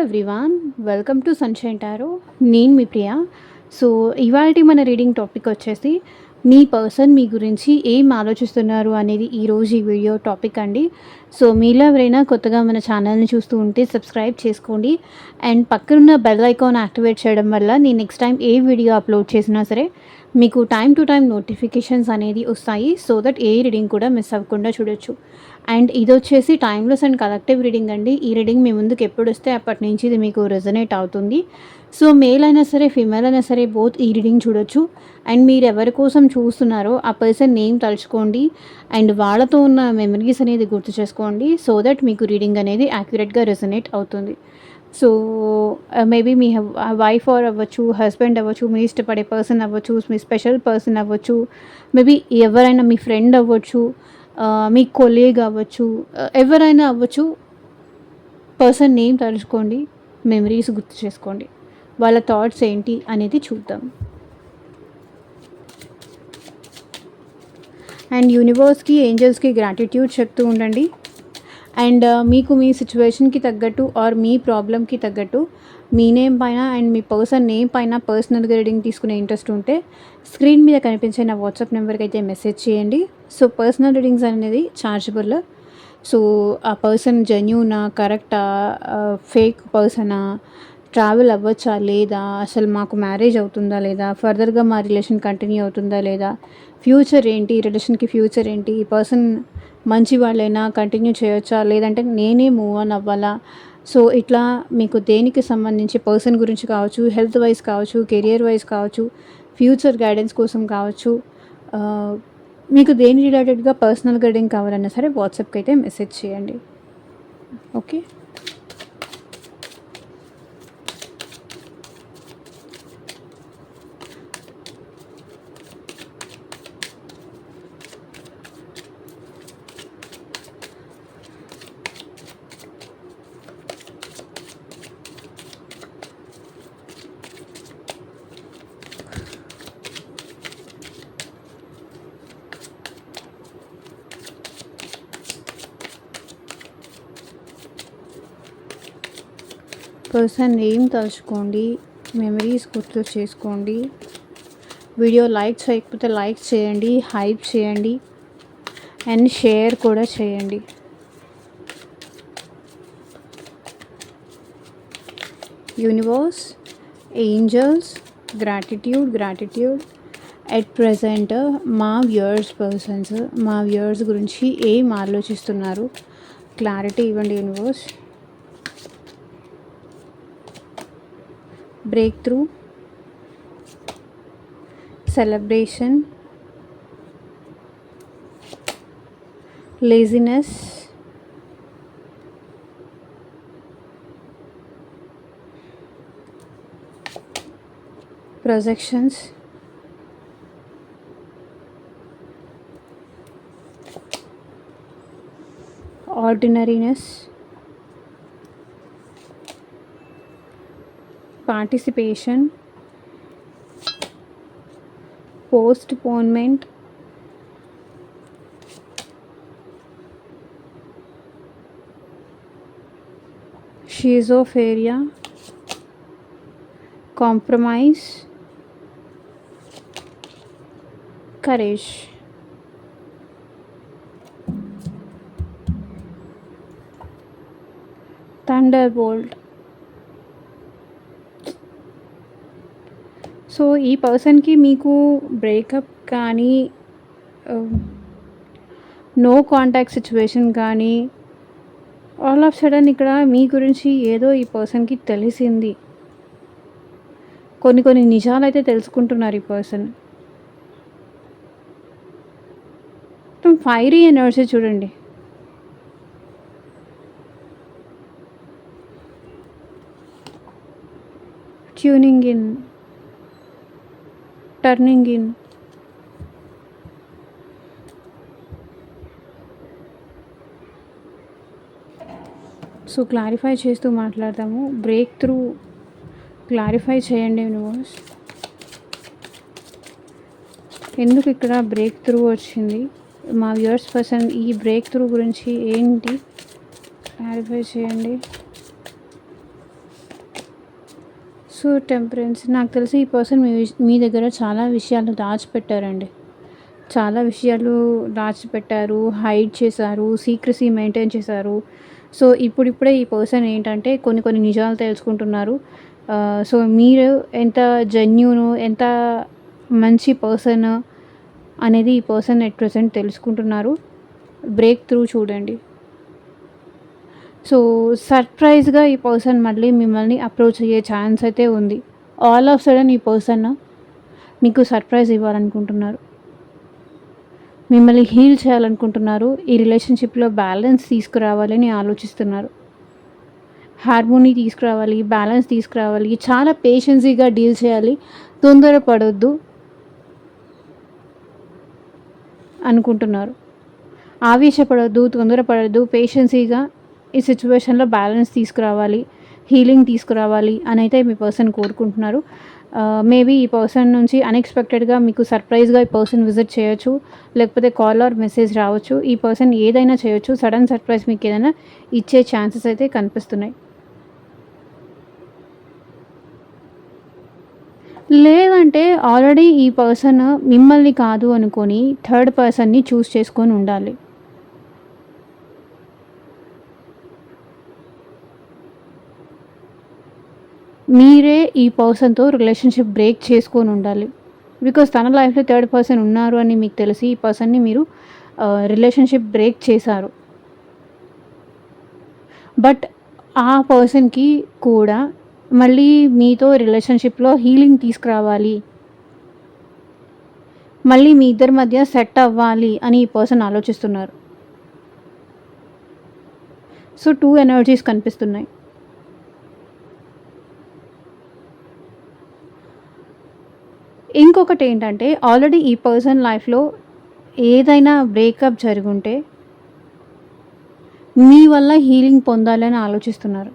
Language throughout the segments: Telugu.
Everyone, welcome to sunshine tarot. నేను మీ ప్రియ. సో, ఇవాల్టి మన రీడింగ్ టాపిక్ వచ్చేసి మీ పర్సన్ మీ గురించి ఏం ఆలోచిస్తున్నారు అనేది ఈరోజు ఈ వీడియో టాపిక్ అండి. సో, మీలో ఎవరైనా కొత్తగా మన ఛానల్‌ని చూస్తూ ఉంటే సబ్స్క్రైబ్ చేసుకోండి. అండ్ పక్కనున్న బెల్ ఐకాన్ యాక్టివేట్ చేయడం వల్ల నేను నెక్స్ట్ టైం ఏ వీడియో అప్లోడ్ చేసినా సరే మీకు టైమ్ టు టైమ్ నోటిఫికేషన్స్ అనేది వస్తాయి. సో దట్ ఏ రీడింగ్ కూడా మిస్ అవ్వకుండా చూడొచ్చు. అండ్ ఇదొచ్చేసి టైమ్‌లెస్ అండ్ కలెక్టివ్ రీడింగ్ అండి. ఈ రీడింగ్ మీ ముందుకు ఎప్పుడొస్తే అప్పటి నుంచి ఇది మీకు రెజొనేట్ అవుతుంది. సో, మేల్ అయినా సరే, ఫీమేల్ అయినా సరే బోత్ ఈ రీడింగ్ చూడొచ్చు. అండ్ మీరు ఎవరి కోసం చూస్తున్నారో ఆ పర్సన్ నేమ్ తలుచుకోండి. అండ్ వాళ్ళతో ఉన్న మెమరీస్ అనేది గుర్తు చేసుకోండి. సో దట్ మీకు రీడింగ్ అనేది యాక్యురేట్‌గా రెజొనేట్ అవుతుంది. So, maybe me wife or అవ్వచ్చు, హస్బెండ్ అవ్వచ్చు, మీ ఇష్టపడే పర్సన్ అవ్వచ్చు, మీ స్పెషల్ పర్సన్ అవ్వచ్చు, మేబీ ఎవరైనా మీ ఫ్రెండ్ అవ్వచ్చు, మీ కొలీగ్ అవ్వచ్చు, ఎవరైనా అవ్వచ్చు. పర్సన్ నేమ్ తలుచుకోండి, మెమరీస్ గుర్తు చేసుకోండి. వాళ్ళ థాట్స్ ఏంటి అనేది చూద్దాం. అండ్ యూనివర్స్‌కి, ఏంజెల్స్‌కి గ్రాటిట్యూడ్ చెప్తూ ఉండండి. అండ్ మీకు మీ సిచ్యువేషన్‌కి తగ్గట్టు ఆర్ మీ ప్రాబ్లమ్‌కి తగ్గట్టు మీ నేమ్ పైన అండ్ మీ పర్సన్ నేమ్ పైన పర్సనల్‌గా రీడింగ్ తీసుకునే ఇంట్రెస్ట్ ఉంటే స్క్రీన్ మీద కనిపించే నా వాట్సాప్ నెంబర్కి అయితే మెసేజ్ చేయండి. సో, పర్సనల్ రీడింగ్స్ అనేది ఛార్జబుల్. సో, ఆ పర్సన్ జెన్యూనా, కరెక్టా, ఫేక్ పర్సనా, ట్రావెల్ అవ్వచ్చా లేదా, అసలు మాకు మ్యారేజ్ అవుతుందా లేదా, ఫర్దర్గా మా రిలేషన్ కంటిన్యూ అవుతుందా లేదా, ఫ్యూచర్ ఏంటి, రిలేషన్కి ఫ్యూచర్ ఏంటి, ఈ పర్సన్ మంచి వాళ్ళైనా కంటిన్యూ చేయొచ్చా లేదంటే నేనే మూవ్ ఆన్ అవ్వాలా. సో, ఇట్లా మీకు దేనికి సంబంధించి పర్సన్ గురించి కావచ్చు, హెల్త్ వైజ్ కావచ్చు, కెరియర్ వైజ్ కావచ్చు, ఫ్యూచర్ గైడెన్స్ కోసం కావచ్చు, మీకు దేని రిలేటెడ్గా పర్సనల్ గైడింగ్ కావాలన్నా సరే వాట్సాప్కి అయితే మెసేజ్ చేయండి. ఓకే. పర్సన్ నేమ్ తలుచుకోండి, మెమరీస్ గుర్తు చేసుకోండి. వీడియో లైక్ చేయకపోతే లైక్ చేయండి, హైప్ చేయండి అండ్ షేర్ కూడా చేయండి. Universe, angels, gratitude at present మా వ్యూయర్స్ పర్సన్స్ మా వ్యూయర్స్ గురించి ఏం ఆలోచిస్తున్నారు క్లారిటీ ఇవ్వండి universe. Break through, celebration, laziness, projections, ordinariness, participation, postponement, schizophrenia, compromise, courage. Thunderbolt. So, ఈ పర్సన్‌కి మీకు బ్రేకప్ కానీ, నో కాంటాక్ట్ సిచ్యువేషన్ కానీ, ఆల్ ఆఫ్ సడన్ ఇక్కడ మీ గురించి ఏదో ఈ పర్సన్‌కి తెలిసింది. కొన్ని నిజాలైతే తెలుసుకుంటున్నారు ఈ పర్సన్. మొత్తం ఫైరీ ఎనర్జీ చూడండి. Tuning in, turning in. So, clarify చేస్తూ మాట్లాడదాము. బ్రేక్ త్రూ క్లారిఫై చేయండి యూనివర్స్. ఎందుకు ఇక్కడ బ్రేక్ త్రూ వచ్చింది? మా వ్యూవర్స్ పర్సన్ ఈ బ్రేక్ త్రూ గురించి ఏంటి క్లారిఫై చేయండి. సో, టెంపరెన్స్ నాకు తెలిసి ఈ పర్సన్ మీ దగ్గర చాలా విషయాలు దాచిపెట్టారండి. చాలా విషయాలు దాచిపెట్టారు, హైడ్ చేశారు, సీక్రెసీ మెయింటైన్ చేశారు. సో, ఇప్పుడిప్పుడే ఈ పర్సన్ ఏంటంటే కొన్ని కొన్ని నిజాలు తెలుసుకుంటున్నారు. సో, మీరు ఎంత జెన్యూను, ఎంత మంచి పర్సన్ అనేది ఈ పర్సన్ ఎట్ ప్రెజెంట్ తెలుసుకుంటున్నారు. బ్రేక్ త్రూ చూడండి. సో, సర్ప్రైజ్‌గా ఈ పర్సన్ మళ్ళీ మిమ్మల్ని అప్రోచ్ అయ్యే ఛాన్స్ అయితే ఉంది. ఆల్ ఆఫ్ సడెన్ ఈ పర్సన్ మీకు సర్ప్రైజ్ ఇవ్వాలనుకుంటున్నారు. మిమ్మల్ని హీల్ చేయాలనుకుంటున్నారు. ఈ రిలేషన్‌షిప్‌లో బ్యాలెన్స్ తీసుకురావాలని ఆలోచిస్తున్నారు. హార్మోనీ తీసుకురావాలి, బ్యాలెన్స్ తీసుకురావాలి. చాలా పేషెన్సీగా డీల్ చేయాలి. తొందరపడొద్దు అనుకుంటున్నారు. ఆవేశపడొద్దు, తొందరపడొద్దు, పేషెన్సీగా ఈ సిట్యుయేషన్‌లో బ్యాలెన్స్ తీసుకురావాలి, హీలింగ్ తీసుకురావాలి అనైతే మీ పర్సన్ కోరుకుంటున్నారు. మేబీ ఈ పర్సన్ నుంచి అన్‌ఎక్స్‌పెక్టెడ్‌గా మీకు సర్ప్రైజ్‌గా ఈ పర్సన్ విజిట్ చేయొచ్చు. లేకపోతే కాల్ ఆర్ మెసేజ్ రావచ్చు. ఈ పర్సన్ ఏదైనా చేయొచ్చు. సడన్ సర్ప్రైజ్ మీకేదైనా ఇచ్చే ఛాన్సెస్ అయితే కనిపిస్తున్నాయి. లేదంటే ఆల్రెడీ ఈ పర్సన్ మిమ్మల్ని కాదు అనుకోని థర్డ్ పర్సన్‌ని చూజ్ చేసుకొని ఉండాలి. మీరే ఈ పర్సన్‌తో రిలేషన్‌షిప్ బ్రేక్ చేసుకొని ఉండాలి. బికాజ్ తన లైఫ్‌లో థర్డ్ పర్సన్ ఉన్నారు అని మీకు తెలిసి ఈ పర్సన్‌ని మీరు రిలేషన్‌షిప్ బ్రేక్ చేశారు. బట్ ఆ పర్సన్‌కి కూడా మళ్ళీ మీతో రిలేషన్‌షిప్‌లో హీలింగ్ తీసుకురావాలి. మళ్ళీ మీ ఇద్దరి మధ్య సెట్ అవ్వాలి అని ఈ పర్సన్ ఆలోచిస్తున్నారు. సో, 2 ఎనర్జీస్ కనిపిస్తున్నాయి. ఇంకొకటేంటంటే ఆల్రెడీ ఈ పర్సన్ లైఫ్‌లో ఏదైనా బ్రేకప్ జరుగుంటే మీ వల్ల హీలింగ్ పొందాలని ఆలోచిస్తున్నారు.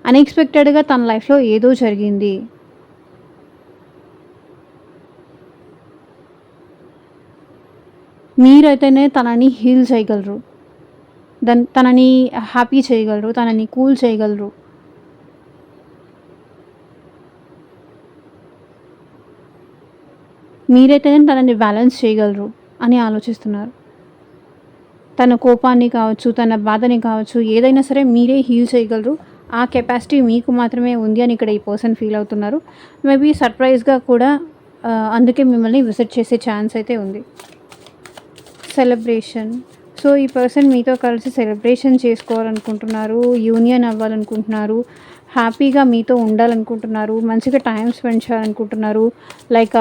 అన్‌ఎక్స్‌పెక్టెడ్‌గా తన లైఫ్‌లో ఏదో జరిగింది. మీరైతేనే తనని హీల్ చేయగలరు. తనని హ్యాపీ చేయగలరు. తనని కూల్ చేయగలరు. మీరైతేనే తనని బ్యాలెన్స్ చేయగలరు అని ఆలోచిస్తున్నారు. తన కోపాన్ని కావచ్చు, తన బాధని కావచ్చు, ఏదైనా సరే మీరే హీల్ చేయగలరు. ఆ కెపాసిటీ మీకు మాత్రమే ఉంది అని ఇక్కడ ఈ పర్సన్ ఫీల్ అవుతున్నారు. మేబీ సర్ప్రైజ్‌గా కూడా అందుకే మిమ్మల్ని విజిట్ చేసే ఛాన్స్ అయితే ఉంది. సెలబ్రేషన్. సో, ఈ పర్సన్ మీతో కలిసి సెలబ్రేషన్ చేసుకోవాలనుకుంటున్నారు. యూనియన్ అవ్వాలనుకుంటున్నారు. హ్యాపీగా మీతో ఉండాలనుకుంటున్నారు. మంచిగా టైం స్పెండ్ చేయాలనుకుంటున్నారు. లైక్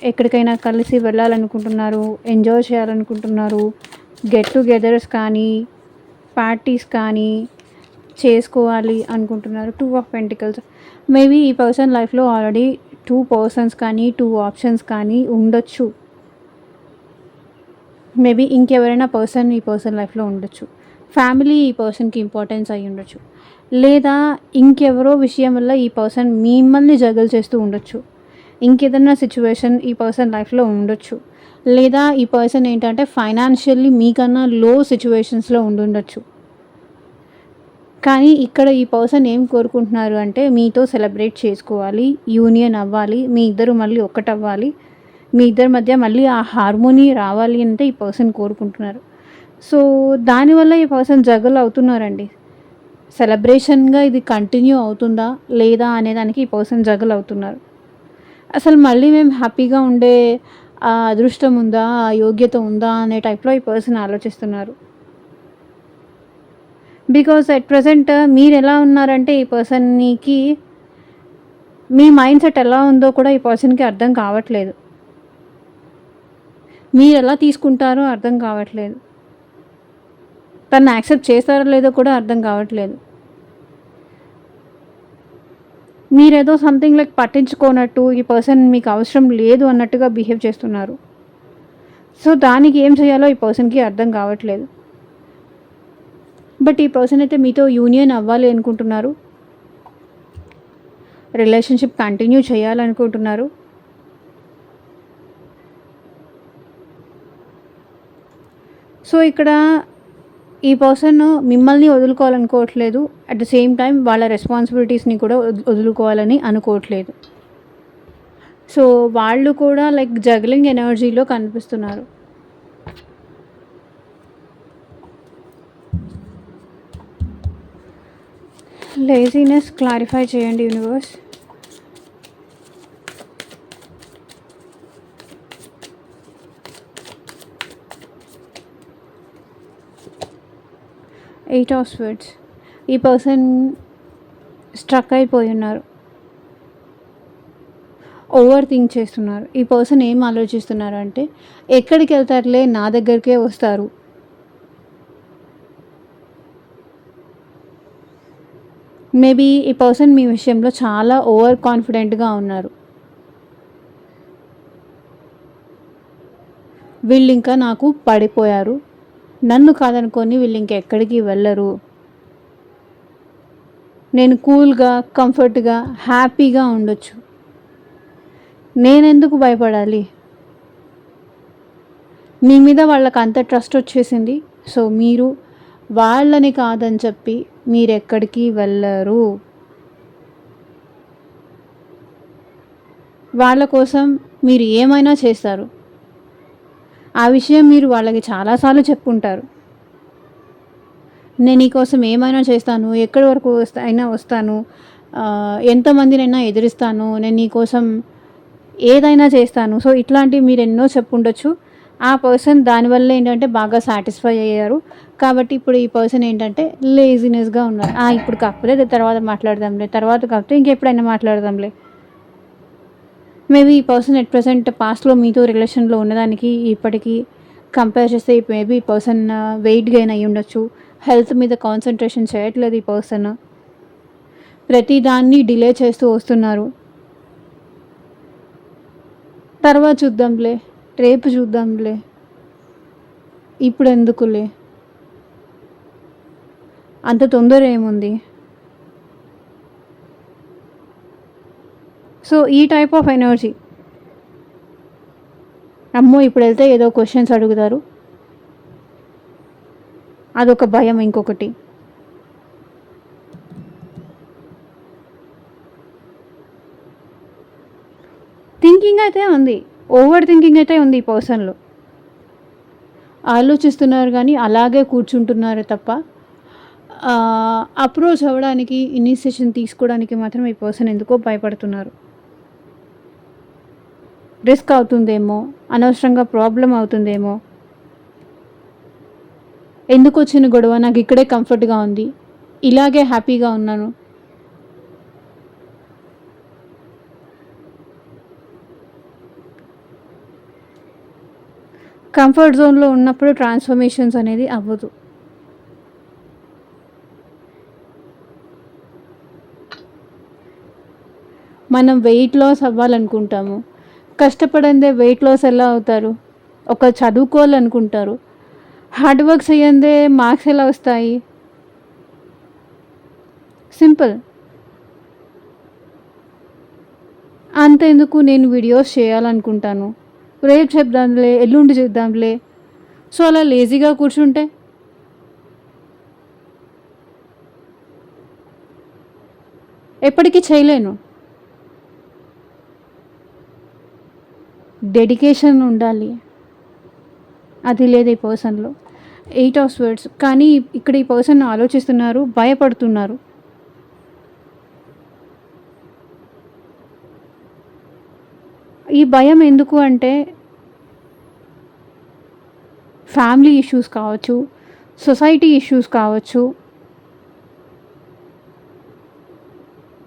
ఎక్కడికైనా కలిసి వెళ్ళాలనుకుంటున్నారు. ఎంజాయ్ చేయాలనుకుంటున్నారు. గెట్ టుగెదర్స్ కానీ, పార్టీస్ కానీ చేసుకోవాలి అనుకుంటున్నారు. 2 ఆఫ్ పెంటికల్స్. మేబీ ఈ పర్సన్ లైఫ్‌లో ఆల్రెడీ 2 పర్సన్స్ కానీ, 2 ఆప్షన్స్ కానీ ఉండొచ్చు. మేబీ ఇంకెవరైనా పర్సన్ ఈ పర్సన్ లైఫ్‌లో ఉండొచ్చు. ఫ్యామిలీ ఈ పర్సన్‌కి ఇంపార్టెన్స్ అయ్యి ఉండొచ్చు. లేదా ఇంకెవరో విషయం వల్ల ఈ పర్సన్ మిమ్మల్ని జగల్ చేస్తూ ఉండొచ్చు. ఇంకేదన్నా సిట్యుయేషన్ ఈ పర్సన్ లైఫ్‌లో ఉండొచ్చు. లేదా ఈ పర్సన్ ఏంటంటే ఫైనాన్షియల్లీ మీకన్నా లో సిట్యుయేషన్స్‌లో ఉండుండొచ్చు. కానీ ఇక్కడ ఈ పర్సన్ ఏం కోరుకుంటున్నారు అంటే మీతో సెలబ్రేట్ చేసుకోవాలి, యూనియన్ అవ్వాలి, మీ ఇద్దరు మళ్ళీ ఒక్కటవ్వాలి, మీ ఇద్దరి మధ్య మళ్ళీ ఆ హార్మోనీ రావాలి అంటే ఈ పర్సన్ కోరుకుంటున్నారు. సో, దానివల్ల ఈ పర్సన్ జగల్ అవుతున్నారండి. సెలబ్రేషన్‌గా ఇది కంటిన్యూ అవుతుందా? లేదా? అనేదానికి ఈ పర్సన్ జగల్ అవుతున్నారు. అసలు మళ్ళీ మేము హ్యాపీగా ఉండే ఆ అదృష్టం ఉందా? ఆ యోగ్యత ఉందా? అనే టైప్‌లో ఈ పర్సన్ ఆలోచిస్తున్నారు. బికాజ్ ఎట్ ప్రెజెంట్ మీరెలా ఉన్నారంటే ఈ పర్సన్‌కి మీ మైండ్ సెట్ ఎలా ఉందో కూడా ఈ పర్సన్‌కి అర్థం కావట్లేదు. మీరెలా తీసుకుంటారో అర్థం కావట్లేదు. తనని యాక్సెప్ట్ చేస్తారో లేదో కూడా అర్థం కావట్లేదు. మీరేదో సంథింగ్ లైక్ పట్టించుకోనట్టు ఈ పర్సన్ మీకు అవసరం లేదు అన్నట్టుగా బిహేవ్ చేస్తున్నారు. సో, దానికి ఏం చేయాలో ఈ పర్సన్‌కి అర్థం కావట్లేదు. బట్ ఈ పర్సన్ అయితే మీతో యూనియన్ అవ్వాలి అనుకుంటున్నారు. రిలేషన్‌షిప్ కంటిన్యూ చేయాలనుకుంటున్నారు. సో, ఇక్కడ ఈ పర్సన్ మిమ్మల్ని వదులుకోవాలనుకోవట్లేదు. అట్ ద సేమ్ టైం వాళ్ళ రెస్పాన్సిబిలిటీస్‌ని కూడా వదులుకోవాలని అనుకోవట్లేదు. సో, వాళ్ళు కూడా లైక్ జగ్లింగ్ ఎనర్జీలో కనిపిస్తున్నారు. లేజీనెస్ క్లారిఫై చేయండి యూనివర్స్. Eight of swords. ఈ పర్సన్ స్ట్రక్ అయిపోయి ఉన్నారు. ఓవర్ థింక్ చేస్తున్నారు. ఈ పర్సన్ ఏం ఆలోచిస్తున్నారు అంటే, ఎక్కడికి వెళ్తారులే, నా దగ్గరికే వస్తారు. మేబీ ఈ పర్సన్ మీ విషయంలో చాలా ఓవర్ కాన్ఫిడెంట్గా ఉన్నారు. వీళ్ళు ఇంకా నాకు పడిపోయారు, నన్ను కాదనుకొని వీళ్ళు ఇంకెక్కడికి వెళ్ళరు, నేను కూల్గా కంఫర్ట్గా హ్యాపీగా ఉండొచ్చు, నేనెందుకు భయపడాలి. మీ మీద వాళ్ళకి అంత ట్రస్ట్ వచ్చేసింది. సో మీరు వాళ్ళని కాదని చెప్పి మీరెక్కడికి వెళ్ళరు. వాళ్ళ కోసం మీరు ఏమైనా చేస్తారు. ఆ విషయం మీరు వాళ్ళకి చాలాసార్లు చెప్పుంటారు. నేను నీకోసం ఏమైనా చేస్తాను, ఎక్కడి వరకు అయినా వస్తాను, ఎంతమందినైనా ఎదిరిస్తాను, నేను నీకోసం ఏదైనా చేస్తాను. సో ఇట్లాంటివి మీరు ఎన్నో చెప్పుండొచ్చు. ఆ పర్సన్ దానివల్ల ఏంటంటే బాగా సాటిస్ఫై అయ్యారు. కాబట్టి ఇప్పుడు ఈ పర్సన్ ఏంటంటే లేజినెస్గా ఉన్నారు. ఇప్పుడు కాకపోతే తర్వాత మాట్లాడదాంలే, తర్వాత కాకపోతే ఇంకెప్పుడైనా మాట్లాడదాంలే. మేబీ ఈ పర్సన్ ఎట్ ప్రజెంట్ పాస్ట్లో మీతో రిలేషన్లో ఉన్నదానికి ఇప్పటికీ కంపేర్ చేస్తే మేబీ ఈ పర్సన్ వెయిట్ గెయిన్ అయ్యి ఉండొచ్చు. హెల్త్ మీద కాన్సన్ట్రేషన్ చేయట్లేదు ఈ పర్సన్. ప్రతిదాన్ని డిలే చేస్తూ వస్తున్నారు. తర్వాత చూద్దాంలే, రేపు చూద్దాంలే, ఇప్పుడు ఎందుకులే, అంత తొందర ఏముంది. సో ఈ టైప్ ఆఫ్ ఎనర్జీ. అమ్మో ఇప్పుడు వెళ్తే ఏదో క్వశ్చన్స్ అడుగుతారు, అదొక భయం. ఇంకొకటి థింకింగ్ అయితే ఉంది, ఓవర్ థింకింగ్ అయితే ఉంది ఈ పర్సన్లో. ఆలోచిస్తున్నారు కానీ అలాగే కూర్చుంటున్నారు తప్ప అప్రోచ్ అవ్వడానికి, ఇనిషియేషన్ తీసుకోవడానికి మాత్రం ఈ పర్సన్ ఎందుకో భయపడుతున్నారు. రిస్క్ అవుతుందేమో, అనవసరంగా ప్రాబ్లం అవుతుందేమో, ఎందుకు వచ్చిన గొడవ, నాకు ఇక్కడే కంఫర్ట్గా ఉంది, ఇలాగే హ్యాపీగా ఉన్నాను. కంఫర్ట్ జోన్లో ఉన్నప్పుడు ట్రాన్స్ఫర్మేషన్స్ అనేది అవ్వదు. మనం వెయిట్ లాస్ అవ్వాలనుకుంటాము, కష్టపడందే వెయిట్ లాస్ ఎలా అవుతారు? ఒక చదువుకోవాలనుకుంటారు, హార్డ్ వర్క్ చేయందే మార్క్స్ ఎలా వస్తాయి? సింపుల్. అంతెందుకు, నేను వీడియోస్ చేయాలనుకుంటాను, రేపు చెప్దాంలే, ఎల్లుండి చేద్దాంలే. సో అలా లేజీగా కూర్చుంటే ఎప్పటికీ చేయలేను. డెడికేషన్ ఉండాలి, అది లేదు ఈ పర్సన్లో. Eight of swords. కానీ ఇక్కడ ఈ పర్సన్ ఆలోచిస్తున్నారు, భయపడుతున్నారు. ఈ భయం ఎందుకు అంటే ఫ్యామిలీ ఇష్యూస్ కావచ్చు, సొసైటీ ఇష్యూస్ కావచ్చు.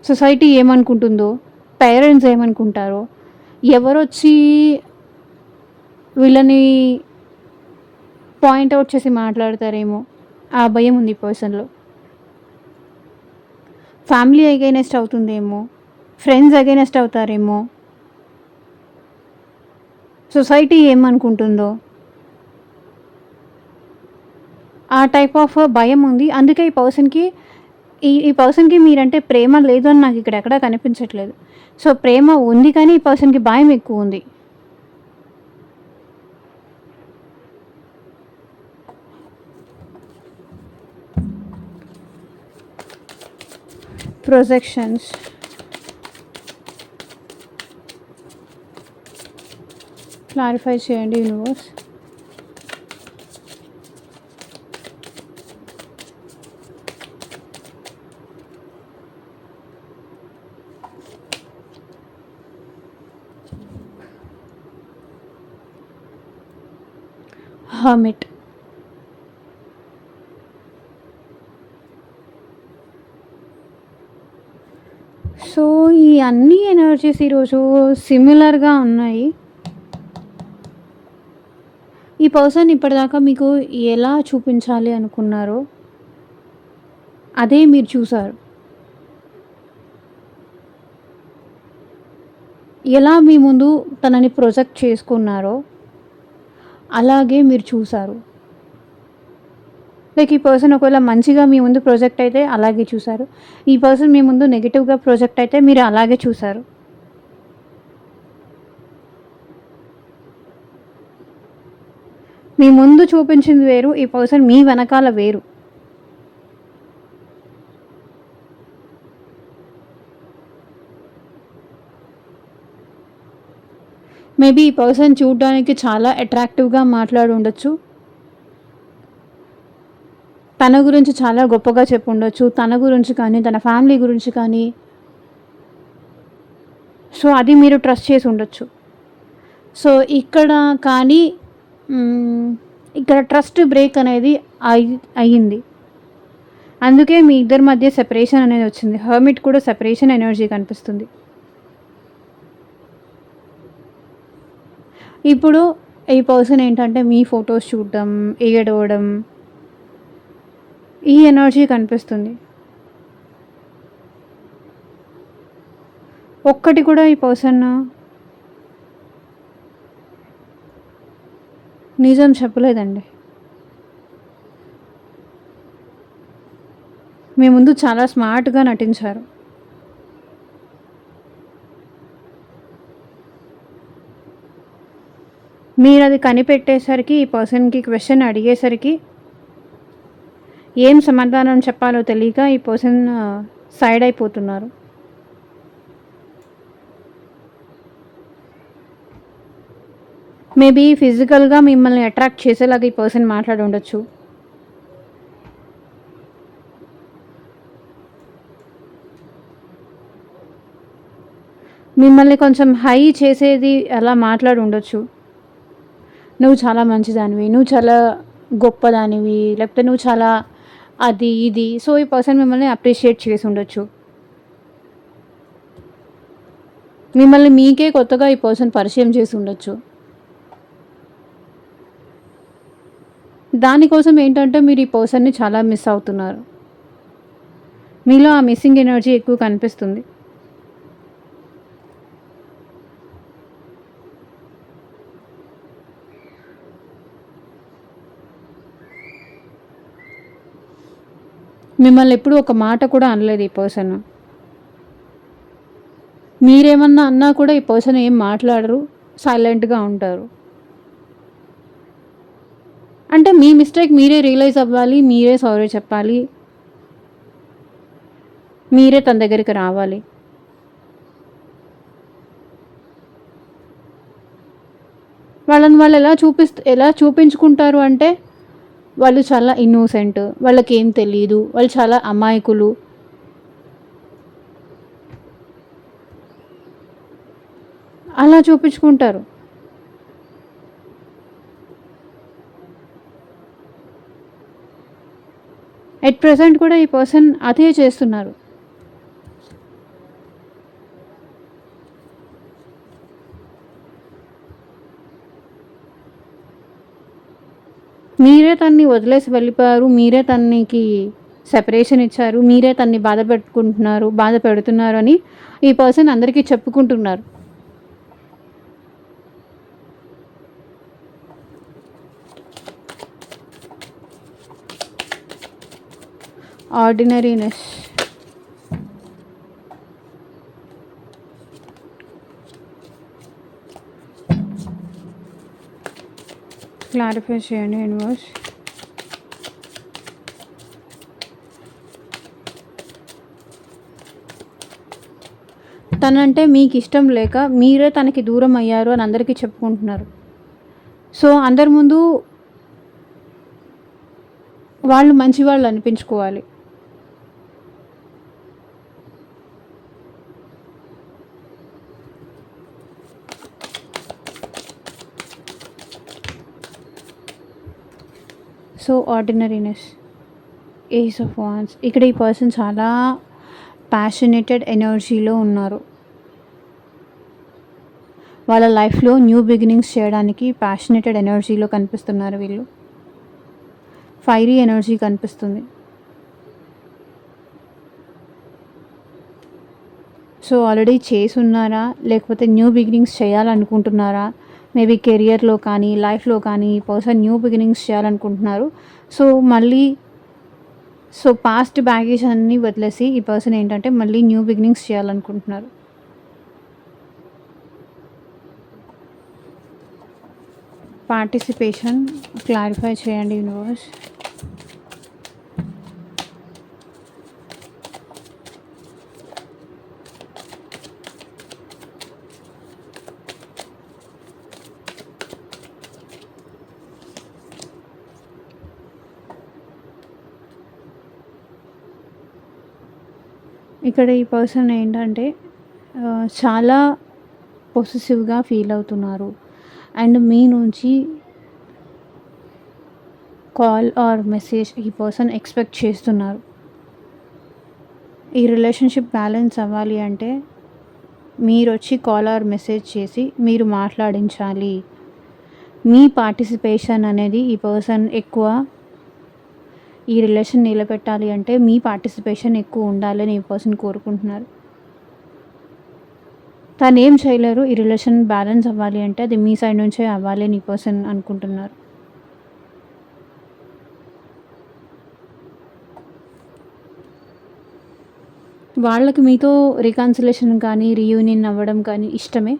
సొసైటీ ఏమనుకుంటుందో, పేరెంట్స్ ఏమనుకుంటారో, ఎవరొచ్చి వీళ్ళని పాయింట్అవుట్ చేసి మాట్లాడతారేమో, ఆ భయం ఉంది పర్సన్లో. ఫ్యామిలీ అగైనెస్ట్ అవుతుందేమో, ఫ్రెండ్స్ అగైనెస్ట్ అవుతారేమో, సొసైటీ ఏమనుకుంటుందో, ఆ టైప్ ఆఫ్ భయం ఉంది. అందుకే ఈ పర్సన్కి మీరంటే ప్రేమ లేదు అని నాకు ఇక్కడ ఎక్కడా కనిపించట్లేదు. సో ప్రేమ ఉంది కానీ ఈ పర్సన్కి భయం ఎక్కువ ఉంది. ప్రొజెక్షన్స్. క్లారిఫై చేయండి యూనివర్స్. హర్మిట్. సో ఈ అన్ని ఎనర్జీస్ ఈరోజు సిమిలర్గా ఉన్నాయి. ఈ పర్సన్ ఇప్పటిదాకా మీకు ఎలా చూపించాలి అనుకున్నారో అదే మీరు చూసారు. ఎలా మీ ముందు తనని ప్రొజెక్ట్ చేసుకున్నారో అలాగే మీరు చూసారు. లైక్ ఈ పర్సన్ ఒకవేళ మంచిగా మీ ముందు ప్రొజెక్ట్ అయితే అలాగే చూసారు. ఈ పర్సన్ మీ ముందు నెగిటివ్గా ప్రొజెక్ట్ అయితే మీరు అలాగే చూసారు. మీ ముందు చూపించింది వేరు, ఈ పర్సన్ మీ వెనకాల వేరు. మేబీ ఈ పర్సన్ చూడడానికి చాలా అట్రాక్టివ్గా మాట్లాడి ఉండొచ్చు, తన గురించి చాలా గొప్పగా చెప్పి ఉండొచ్చు, తన గురించి కానీ తన ఫ్యామిలీ గురించి కానీ. సో అది మీరు ట్రస్ట్ చేసి ఉండొచ్చు. సో ఇక్కడ కానీ ఇక్కడ ట్రస్ట్ బ్రేక్ అనేది అయ్యింది. అందుకే మీ ఇద్దరి మధ్య సెపరేషన్ అనేది వచ్చింది. హర్మిట్ కూడా సెపరేషన్ ఎనర్జీ కనిపిస్తుంది. ఇప్పుడు ఈ పర్సన్ ఏంటంటే మీ ఫొటోస్ చూడడం, ఏడవడం, ఈ ఎనర్జీ కనిపిస్తుంది. ఒక్కటి కూడా ఈ పర్సన్ నిజం చెప్పలేదండి. మీ ముందు చాలా స్మార్ట్గా నటించారు. మీరు అది కనిపెట్టేసరికి, ఈ పర్సన్కి క్వశ్చన్ అడిగేసరికి ఏం సమాధానం చెప్పాలో తెలియక ఈ పర్సన్ సైడ్ అయిపోతున్నారు. మేబీ ఫిజికల్గా మిమ్మల్ని అట్రాక్ట్ చేసేలాగా ఈ పర్సన్ మాట్లాడి ఉండొచ్చు. మిమ్మల్ని కొంచెం హై చేసేది అలా మాట్లాడి ఉండొచ్చు. నువ్వు చాలా మంచిదానివి, నువ్వు చాలా గొప్పదానివి, లేకపోతే నువ్వు చాలా అది ఇది. సో ఈ పర్సన్ మిమ్మల్ని అప్రిషియేట్ చేసి ఉండొచ్చు. మిమ్మల్ని మీకే కొత్తగా ఈ పర్సన్ పరిచయం చేసి ఉండొచ్చు. దానికోసం ఏంటంటే మీరు ఈ పర్సన్ని చాలా మిస్ అవుతున్నారు. మీలో ఆ మిస్సింగ్ ఎనర్జీ ఎక్కువ కనిపిస్తుంది. మిమ్మల్ని ఎప్పుడు ఒక మాట కూడా అనలేదు ఈ పర్సన్. మీరేమన్నా అన్నా కూడా ఈ పర్సన్ ఏం మాట్లాడరు, సైలెంట్గా ఉంటారు. అంటే మీ మిస్టేక్ మీరే రియలైజ్ అవ్వాలి, మీరే సారీ చెప్పాలి, మీరే తన దగ్గరికి రావాలి. వాళ్ళని వాళ్ళు ఎలా చూపించుకుంటారు అంటే వాళ్ళు చాలా ఇన్నోసెంట్, వాళ్ళకి ఏం తెలియదు, వాళ్ళు చాలా అమాయకులు, అలా చూపించుకుంటారు. ఎట్ ప్రెసెంట్ కూడా ఈ పర్సన్ అదే చేస్తున్నారు. మీరే తన్ని వదిలేసి వెళ్ళిపోయారు, మీరే తనకి సెపరేషన్ ఇచ్చారు, మీరే తన్ని బాధ పెడుతున్నారు అని ఈ పర్సన్ అందరికీ చెప్పుకుంటున్నారు. ఆర్డినరీనెస్. క్లారిఫై చేయండి యూనివర్స్. తనంటే మీకు ఇష్టం లేక మీరే తనకి దూరం అయ్యారు అని అందరికీ చెప్పుకుంటున్నారు. సో అందరి ముందు వాళ్ళు మంచివాళ్ళు అనిపించుకోవాలి. So ordinariness, ace of wands. ఇక్కడ ఈ పర్సన్ చాలా ప్యాషనేటెడ్ ఎనర్జీలో ఉన్నారు. వాళ్ళ లైఫ్లో న్యూ బిగినింగ్స్ చేయడానికి ప్యాషనేటెడ్ ఎనర్జీలో కనిపిస్తున్నారు వీళ్ళు. ఫైరీ ఎనర్జీ కనిపిస్తుంది. సో ఆల్రెడీ చేసి ఉన్నారా, లేకపోతే న్యూ బిగినింగ్స్ చేయాలనుకుంటున్నారా? మేబీ కెరియర్లో కానీ లైఫ్లో కానీ ఈ పర్సన్ న్యూ బిగినింగ్స్ చేయాలనుకుంటున్నారు. సో పాస్ట్ బ్యాగేజ్ అన్నీ వదిలేసి ఈ పర్సన్ ఏంటంటే మళ్ళీ న్యూ బిగినింగ్స్ చేయాలనుకుంటున్నారు. పార్టిసిపేషన్ క్లారిఫై చేయండి యూనివర్స్. ఇక్కడ ఈ పర్సన్ ఏంటంటే చాలా పొసెసివ్గా ఫీల్ అవుతున్నారు అండ్ మీ నుంచి కాల్ ఆర్ మెసేజ్ ఈ పర్సన్ ఎక్స్పెక్ట్ చేస్తున్నారు. ఈ రిలేషన్షిప్ బ్యాలెన్స్ అవ్వాలి అంటే మీరు వచ్చి కాల్ ఆర్ మెసేజ్ చేసి మీరు మాట్లాడించాలి. మీ పార్టిసిపేషన్ అనేది ఈ పర్సన్ ఎక్కువ, ఈ రిలేషన్ నిలబెట్టాలి అంటే మీ పార్టిసిపేషన్ ఎక్కువ ఉండాలని ఈ పర్సన్ కోరుకుంటున్నారు. తను ఏం చేయలేరు, ఈ రిలేషన్ బ్యాలెన్స్ అవ్వాలి అంటే అది మీ సైడ్ నుంచే అవ్వాలి అని ఈ పర్సన్ అనుకుంటున్నారు. వాళ్ళకి మీతో రికన్సిలేషన్ కానీ రీయూనియన్ అవ్వడం కానీ ఇష్టమే.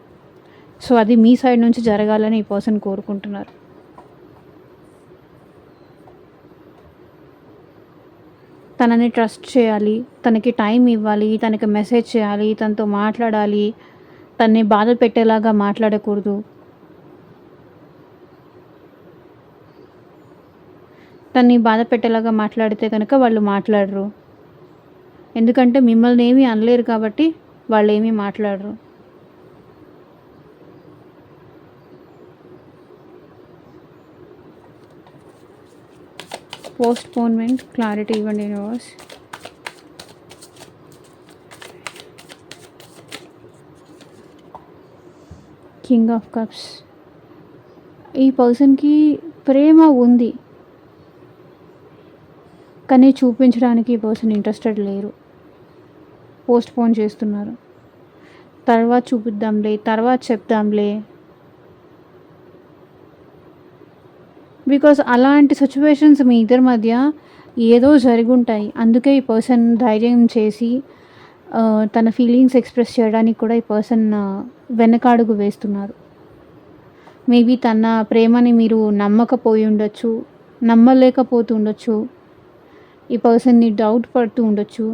సో అది మీ సైడ్ నుంచి జరగాలని ఈ పర్సన్ కోరుకుంటున్నారు. తనని ట్రస్ట్ చేయాలి, తనకి టైం ఇవ్వాలి, తనకి మెసేజ్ చేయాలి, తనతో మాట్లాడాలి, తనని బాధ పెట్టేలాగా మాట్లాడకూడదు. తనని బాధ పెట్టేలాగా మాట్లాడితే కనుక వాళ్ళు మాట్లాడరు. ఎందుకంటే మిమ్మల్ని ఏమీ అనలేరు కాబట్టి వాళ్ళు ఏమీ మాట్లాడరు. పోస్ట్పోన్మెంట్ క్లారిటీ ఇవ్వండి యూనివర్స్. King of cups. ఈ పర్సన్కి ప్రేమ ఉంది కానీ చూపించడానికి ఈ పర్సన్ ఇంట్రెస్టెడ్ లేరు. పోస్ట్పోన్ చేస్తున్నారు. తర్వాత చూపిద్దాంలే, తర్వాత చెప్దాంలే. బికాస్ అలాంటి సిచ్యువేషన్స్ మీ ఇద్దరి మధ్య ఏదో జరుగుంటాయి. అందుకే ఈ పర్సన్ ధైర్యం చేసి తన ఫీలింగ్స్ ఎక్స్ప్రెస్ చేయడానికి కూడా ఈ పర్సన్ వెనకాడుగు వేస్తున్నారు. మేబీ తన ప్రేమని మీరు నమ్మకపోయి ఉండొచ్చు, నమ్మలేకపోతూ ఉండొచ్చు, ఈ పర్సన్ని డౌట్ పడుతూ ఉండొచ్చు.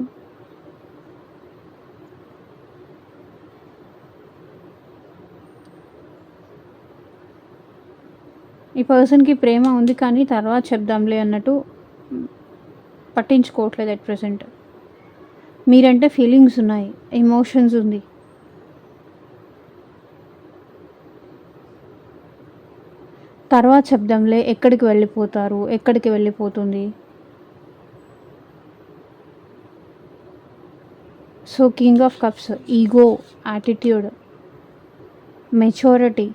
ఈ పర్సన్కి ప్రేమ ఉంది కానీ తర్వాత చెప్దాంలే అన్నట్టు పట్టించుకోవట్లేదు అట్ ప్రెసెంట్. మీరంటే ఫీలింగ్స్ ఉన్నాయి, ఎమోషన్స్ ఉంది. తర్వాత చెప్దాంలే, ఎక్కడికి వెళ్ళిపోతారు, ఎక్కడికి వెళ్ళిపోతుంది. So king of cups, ego, attitude, maturity.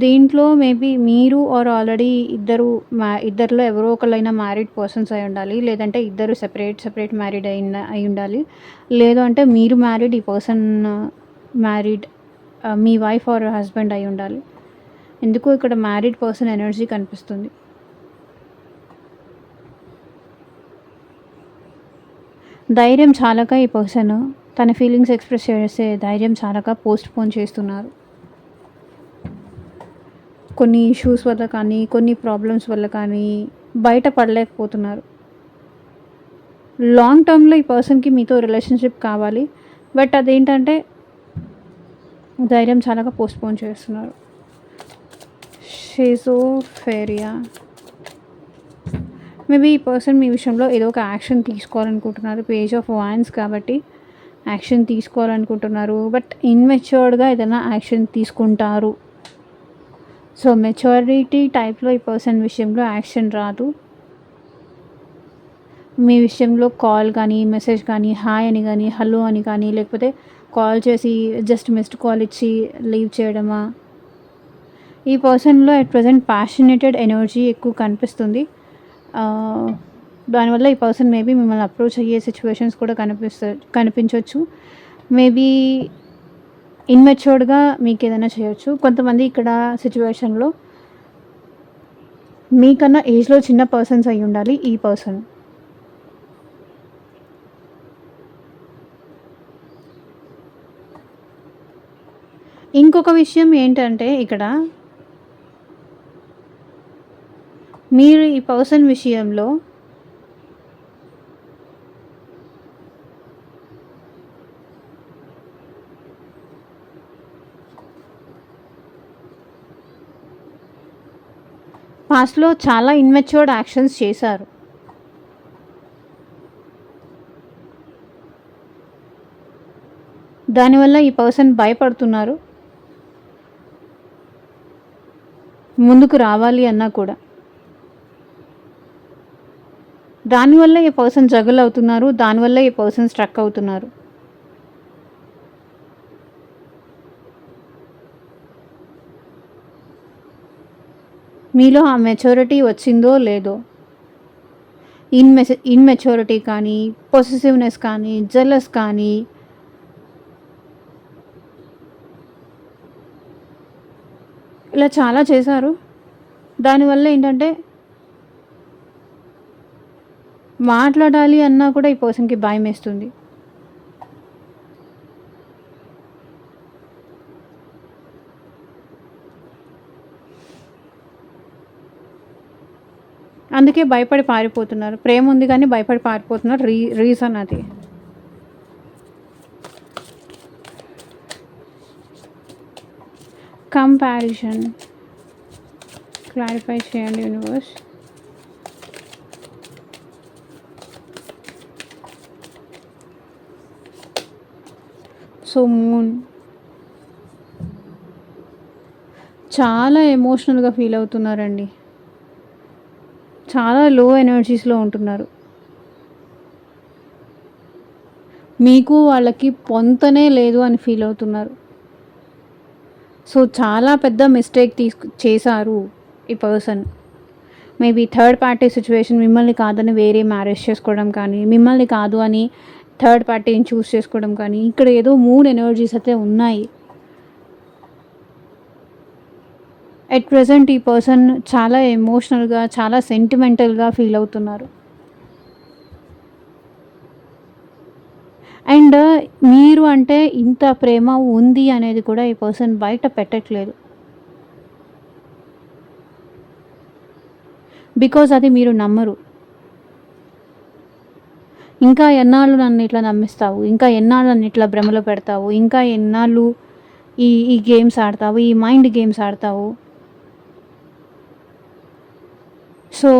దీంట్లో మేబీ మీరు ఆర్ ఆల్రెడీ ఇద్దరిలో ఎవరో ఒకళ్ళైనా మ్యారీడ్ పర్సన్స్ అయి ఉండాలి, లేదంటే ఇద్దరు సెపరేట్ మ్యారీడ్ అయి ఉండాలి. లేదు అంటే మీరు మ్యారీడ్, ఈ person married, me wife or husband అయి ఉండాలి. ఎందుకు ఇక్కడ మ్యారీడ్ పర్సన్ ఎనర్జీ కనిపిస్తుంది. ధైర్యం చాలక ఈ పర్సన్ తన ఫీలింగ్స్ ఎక్స్ప్రెస్ చేసే ధైర్యం చాలక పోస్ట్ పోన్ చేస్తున్నారు. కొన్ని ఇష్యూస్ వల్ల కానీ, కొన్ని ప్రాబ్లమ్స్ వల్ల కానీ బయట పడలేకపోతున్నారు. లాంగ్ టర్మ్‌లో ఈ పర్సన్‌కి మీతో రిలేషన్‌షిప్ కావాలి. బట్ అదేంటంటే ధైర్యం చాలక పోస్ట్‌పోన్ చేస్తున్నారు. షిజోఫ్రెనియా. మేబీ ఈ పర్సన్ మీ విషయంలో ఏదో ఒక యాక్షన్ తీసుకోవాలనుకుంటున్నారు. పేజ్ ఆఫ్ వాండ్స్ కాబట్టి యాక్షన్ తీసుకోవాలనుకుంటున్నారు. బట్ ఇన్‌మెచ్యూర్డ్‌గా ఏదైనా యాక్షన్ తీసుకుంటారు. సో, మెచ్యూరిటీ టైప్‌లో ఈ పర్సన్ విషయంలో యాక్షన్ రాదు. మీ విషయంలో కాల్ కానీ, మెసేజ్ కానీ, హాయ్ అని కానీ, హలో అని కానీ, లేకపోతే కాల్ చేసి జస్ట్ మిస్డ్ కాల్ ఇచ్చి లీవ్ చేయడమా? ఈ పర్సన్‌లో అట్ ప్రెజెంట్ ప్యాషనేటెడ్ ఎనర్జీ ఎక్కువ కనిపిస్తుంది. దానివల్ల ఈ పర్సన్ మేబీ మిమ్మల్ని అప్రోచ్ అయ్యే సిచ్యువేషన్స్ కూడా కనిపించవచ్చు. మేబీ ఇన్‌మెచ్యూర్డ్‌గా మీకేదైనా చేయొచ్చు. కొంతమంది ఇక్కడ సిచ్యువేషన్‌లో మీకన్నా ఏజ్‌లో చిన్న పర్సన్స్ అయ్యుండాలి ఈ పర్సన్. ఇంకొక విషయం ఏంటంటే ఇక్కడ మీరు ఈ పర్సన్ విషయంలో పాస్ట్‌లో చాలా ఇన్‌మెచ్యూర్డ్ యాక్షన్స్ చేశారు. దానివల్ల ఈ పర్సన్ భయపడుతున్నారు. ముందుకు రావాలి అన్నా కూడా. దానివల్ల ఈ పర్సన్ జగల్ అవుతున్నారు. దానివల్ల ఈ పర్సన్ స్ట్రక్ అవుతున్నారు. మీలో ఆ మెచ్యూరిటీ వచ్చిందో లేదో, ఇన్‌మెచ్యూరిటీ కానీ, పొసెసివ్‌నెస్ కానీ, జెలస్ కానీ, ఇలా చాలా చేశారు. దానివల్ల ఏంటంటే మాట్లాడాలి అన్నా కూడా ఈ పర్సన్‌కి భయమేస్తుంది. అందుకే భయపడి పారిపోతున్నారు. ప్రేమ ఉంది కానీ భయపడి పారిపోతున్నారు. రీజన్ అది. కంపారిజన్ క్లారిఫై చేయండి యూనివర్స్. సో మూన్ చాలా ఎమోషనల్‌గా ఫీల్ అవుతున్నారండి. చాలా లో ఎనర్జీస్‌లో ఉంటున్నారు. మీకు వాళ్ళకి పొంతనే లేదు అని ఫీల్ అవుతున్నారు. సో చాలా పెద్ద మిస్టేక్ చేశారు ఈ person. Maybe third party situation, మిమ్మల్ని కాదని వేరే మ్యారేజ్ చేసుకోవడం కానీ, మిమ్మల్ని కాదు అని థర్డ్ పార్టీని చూస్ చేసుకోవడం కానీ, ఇక్కడ ఏదో 3 ఎనర్జీస్ అయితే ఉన్నాయి. ఎట్ ప్రెజెంట్ ఈ పర్సన్ చాలా ఎమోషనల్‌గా, చాలా సెంటిమెంటల్‌గా ఫీల్ అవుతున్నారు. అండ్ మీరు అంటే ఇంత ప్రేమ ఉంది అనేది కూడా ఈ పర్సన్ బయట పెట్టట్లేదు. బికాజ్ అది మీరు నమ్మరు. ఇంకా ఎన్నాళ్ళు నన్ను ఇట్లా నమ్మిస్తావు, ఇంకా ఎన్నాళ్ళు నన్ను ఇట్లా భ్రమలో పెడతావు, ఇంకా ఎన్నాళ్ళు ఈ గేమ్స్ ఆడతావు, ఈ మైండ్ గేమ్స్ ఆడతావు. సో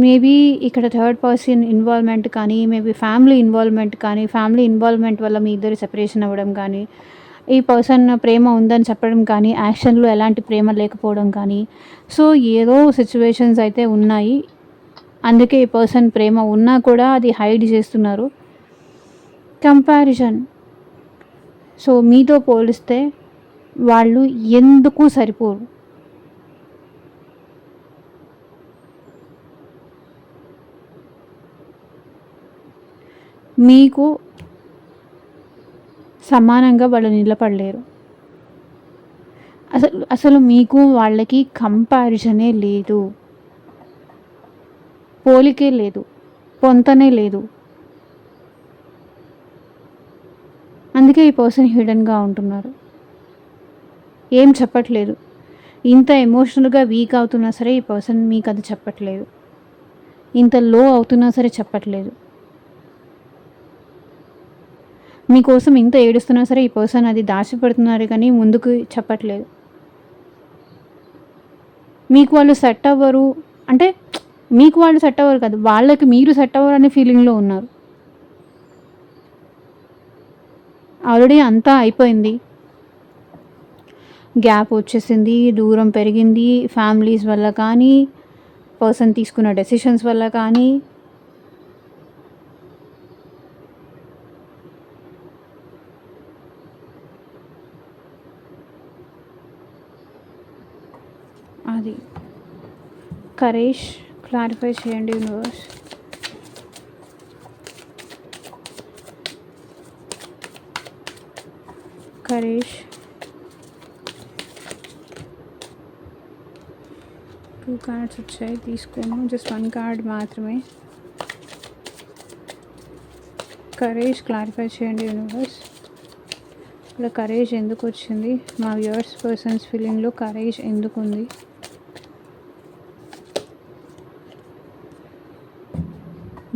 మేబీ ఇక్కడ థర్డ్ పర్సన్ ఇన్వాల్వ్మెంట్ కానీ, మేబీ ఫ్యామిలీ ఇన్వాల్వ్మెంట్ కానీ, ఫ్యామిలీ ఇన్వాల్వ్మెంట్ వల్ల మీ ఇద్దరు సెపరేషన్ అవ్వడం కానీ, ఈ పర్సన్ ప్రేమ ఉందని చెప్పడం కానీ, యాక్షన్‌లో ఎలాంటి ప్రేమ లేకపోవడం కానీ, సో ఏదో సిచ్యువేషన్స్ అయితే ఉన్నాయి. అందుకే ఈ పర్సన్ ప్రేమ ఉన్నా కూడా అది హైడ్ చేస్తున్నారు. కంపారిజన్. సో మీతో పోలిస్తే వాళ్ళు ఎందుకు సరిపోరు. మీకు సమానంగా వాళ్ళు నిలబడలేరు. అసలు మీకు వాళ్ళకి కంపారిజనే లేదు. పోలికే లేదు. పొంతనే లేదు. అందుకే ఈ పర్సన్ హిడెన్‌గా ఉంటున్నారు. ఏం చెప్పట్లేదు. ఇంత ఎమోషనల్‌గా వీక్ అవుతున్నా సరే ఈ పర్సన్ మీకు అది చెప్పట్లేదు. ఇంత లో అవుతున్నా సరే చెప్పట్లేదు. మీకోసం ఇంత ఏడుస్తున్నా సరే ఈ పర్సన్ అది దాచిపెడుతున్నారు కానీ ముందుకు చెప్పట్లేదు. మీకు వాళ్ళు సెట్ అవ్వరు అంటే మీకు వాళ్ళు సెట్ అవ్వరు కాదు. వాళ్ళకి మీరు సెట్ అవ్వరు అనే ఫీలింగ్‌లో ఉన్నారు. ఆల్రెడీ అంతా అయిపోయింది. గ్యాప్ వచ్చేసింది. దూరం పెరిగింది. ఫ్యామిలీస్ వల్ల కానీ, పర్సన్ తీసుకున్న డెసిషన్స్ వల్ల కానీ. అది. కరేష్ క్లారిఫై చేయండి యూనివర్స్. కరేష్ 2 కార్డ్స్ వచ్చాయి. తీసుకోను. జస్ట్ 1 కార్డ్ మాత్రమే. కరేష్ క్లారిఫై చేయండి యూనివర్స్. ఇలా కరేజ్ ఎందుకు వచ్చింది? మా వ్యూవర్స్ పర్సన్స్ ఫీలింగ్లో కరేజ్ ఎందుకు ఉంది?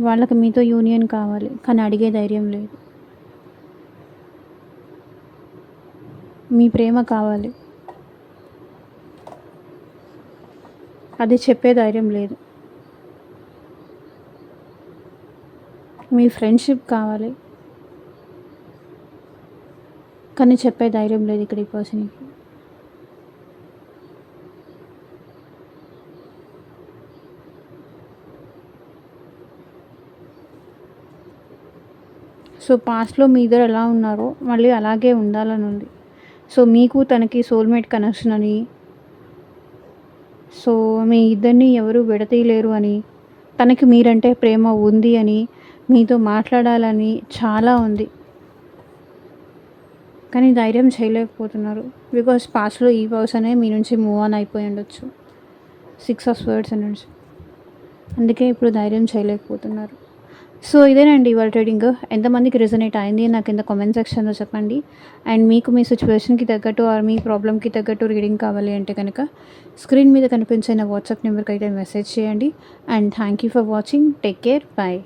వాళ్ళకి మీతో యూనియన్ కావాలి కానీ అడిగే ధైర్యం లేదు. మీ ప్రేమ కావాలి, అది చెప్పే ధైర్యం లేదు. మీ ఫ్రెండ్షిప్ కావాలి కానీ చెప్పే ధైర్యం లేదు ఇక్కడ ఈ పర్సన్కి. సో పాస్ట్లో మీ ఇద్దరు ఎలా ఉన్నారో మళ్ళీ అలాగే ఉండాలని ఉంది. సో మీకు తనకి సోల్మేట్ కనెక్షన్ అని, సో మీ ఇద్దరిని ఎవరు విడతీయలేరు అని, తనకి మీరంటే ప్రేమ ఉంది అని, మీతో మాట్లాడాలని చాలా ఉంది కానీ ధైర్యం చేయలేకపోతున్నారు. బికాస్ పాస్ట్లో ఈ పర్సనే మీ నుంచి మూవ్ ఆన్ అయిపోయి ఉండొచ్చు. 6 ఆఫ్ స్వర్డ్స్ ఎనర్జీ. అందుకే ఇప్పుడు ధైర్యం చేయలేకపోతున్నారు. సో ఇదేనండి ఇవాళ ట్రేడింగ్. ఎంతమందికి రిజనేట్ అయింది నాకు కింద కామెంట్ సెక్షన్లో చెప్పండి. అండ్ మీకు మీ సిచ్యువేషన్కి తగ్గట్టు ఆర్ మీ ప్రాబ్లమ్కి తగ్గట్టు రీడింగ్ కావాలి అంటే కనుక స్క్రీన్ మీద కనిపించే నా వాట్సాప్ నెంబర్కి అయితే మెసేజ్ చేయండి. And thank you for watching. Take care. Bye.